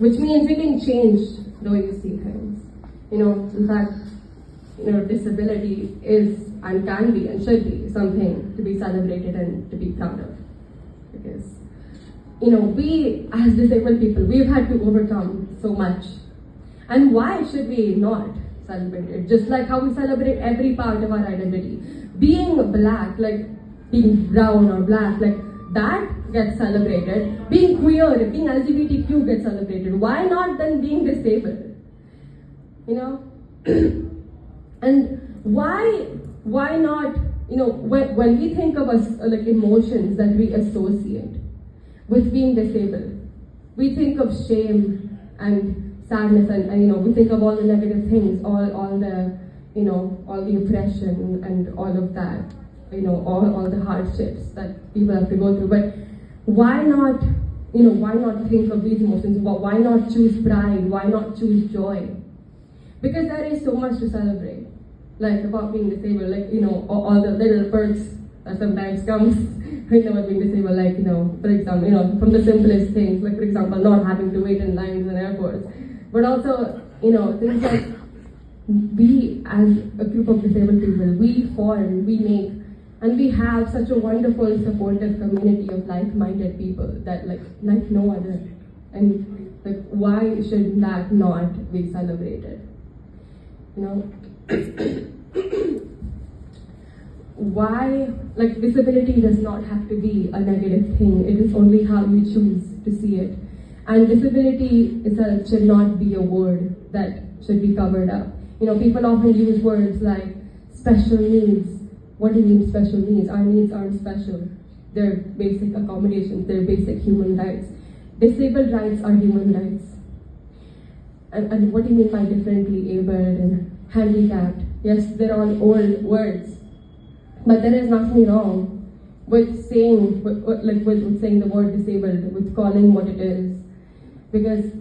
which means we can change the way we see things. In fact, disability is and can be and should be something to be celebrated and to be proud of. Because, we as disabled people, we've had to overcome so much. And why should we not celebrate it? Just like how we celebrate every part of our identity. Being black, like being brown or black, like that gets celebrated. Being queer, being LGBTQ gets celebrated. Why not then being disabled? And why not, when we think of us, like emotions that we associate with being disabled, we think of shame and sadness and we think of all the negative things, all the oppression and all of that, all the hardships that people have to go through. But why not think of these emotions? Why not choose pride? Why not choose joy? Because there is so much to celebrate, like about being disabled, like, all the little perks that sometimes comes with being disabled, like, for example, from the simplest things, like, for example, not having to wait in lines in airports, but also, things like we as a group of disabled people, we form, we make, and we have such a wonderful, supportive community of like-minded people that like no other. And like, why should that not be celebrated? Why, like, disability does not have to be a negative thing. It is only how you choose to see it. And disability itself should not be a word that should be covered up. People often use words like special needs. What do you mean special needs? Our needs aren't special. They're basic accommodations. They're basic human rights. Disabled rights are human rights. And what do you mean by differently abled and handicapped? Yes, they're all old words. But there is nothing wrong with saying saying the word disabled, with calling what it is. Because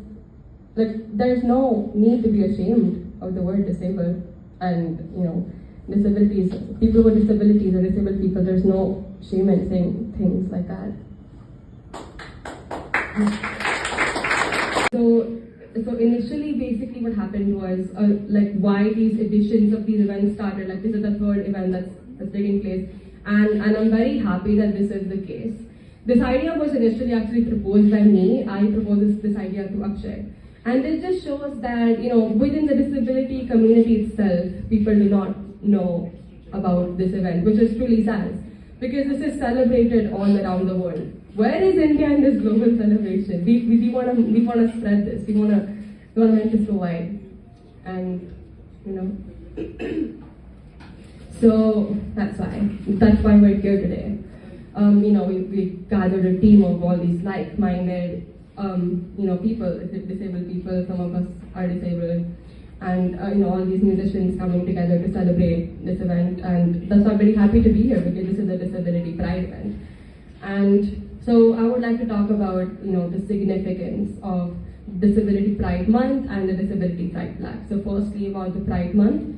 there's no need to be ashamed of the word disabled. And disabilities, people with disabilities or disabled people, there's no shame in saying things like that. So initially, basically what happened was, why these editions of these events started, like this is the third event that's taking place, and I'm very happy that this is the case. This idea was initially actually proposed by me. I proposed this idea to Akshay. And it just shows that, within the disability community itself, people do not know about this event, which is truly sad, because this is celebrated all around the world. Where is India in this global celebration? We want to spread this. We want to make this so wide, and so that's why we're here today. We gathered a team of all these like-minded, people, disabled people. Some of us are disabled, and all these musicians coming together to celebrate this event. And that's why I'm very happy to be here, because this is a disability pride event. And so I would like to talk about, the significance of Disability Pride Month and the Disability Pride Flag. So firstly, about the Pride Month.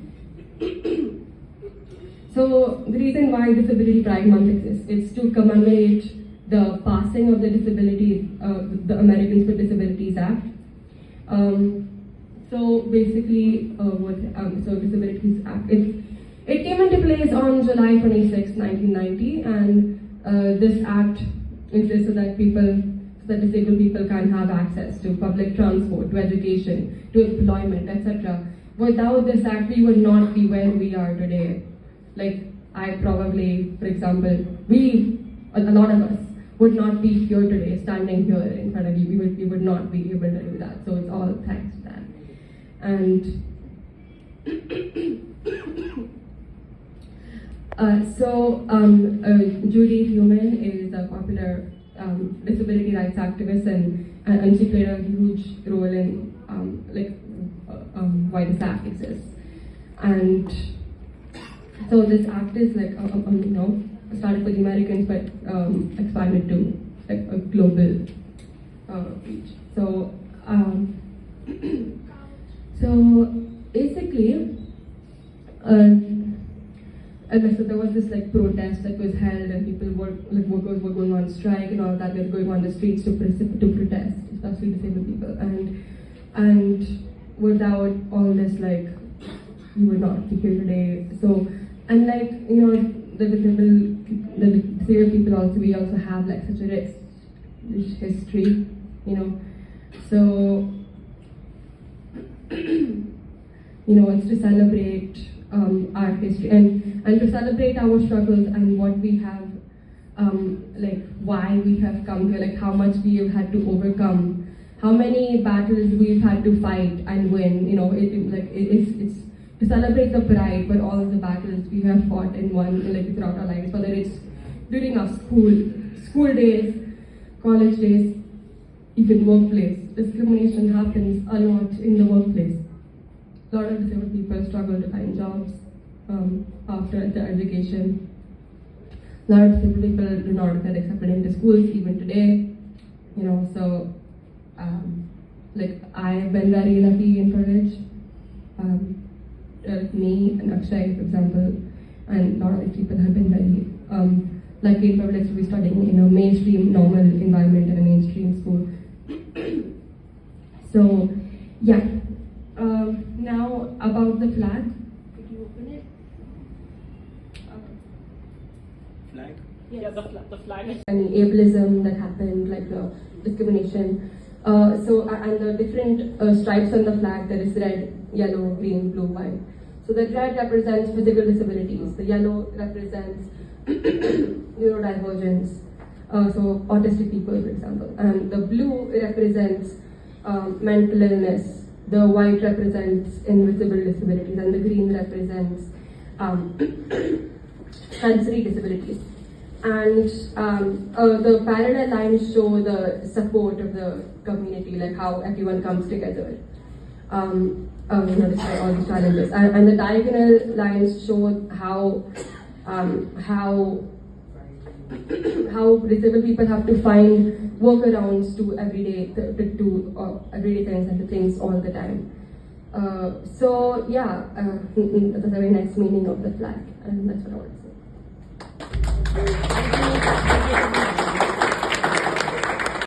So the reason why Disability Pride Month exists is to commemorate the passing of the the Americans with Disabilities Act. So basically, so Disabilities Act, it came into place on July 26, 1990, and this act exists so that disabled people can have access to public transport, to education, to employment, etc. Without this act, we would not be where we are today. Like, I probably, for example, a lot of us would not be here today, standing here in front of you. We would not be able to do that. So it's all thanks to that. And Judy Heumann is a popular disability rights activist, and she played a huge role in why this act exists. And so this act is started with the Americans, but expanded to a global reach. So basically, so there was this protest that was held, and people workers were going on strike and all that. They were going on the streets to protest, especially disabled people. And and without all this, like, you would not be here today. So, and like, you know, the disabled people also, we also have like such a rich history, you know. So, you know, it's to celebrate our history and to celebrate our struggles and what we have, like why we have come here, like how much we have had to overcome, how many battles we've had to fight and win. You know, it's to celebrate the pride, but all of the battles we have fought and won, like throughout our lives, whether it's during our school days, college days, even workplace. Discrimination happens a lot in the workplace. A lot of disabled people struggle to find jobs after their education. A lot of disabled people do not get accepted into schools even today. You know, so like I've been very lucky and privileged. Me and Akshay, for example, and a lot of people have been very lucky and privileged to be studying in a mainstream, normal environment in a mainstream school. So, yeah. Now about the flag. Could you open it? Flag? Yes. Yeah, the flag. And ableism that happened, like the discrimination. And the different stripes on the flag, there is red, yellow, green, blue, white. So the red represents physical disabilities. The yellow represents neurodivergence. So autistic people, for example. And the blue represents mental illness. The white represents invisible disabilities, and the green represents sensory disabilities. And the parallel lines show the support of the community, like how everyone comes together, despite all these challenges. And the diagonal lines show how disabled people have to find workarounds to everyday things and to things all the time. So yeah, that's a very nice meaning of the flag, and that's what I want to say. Thank you.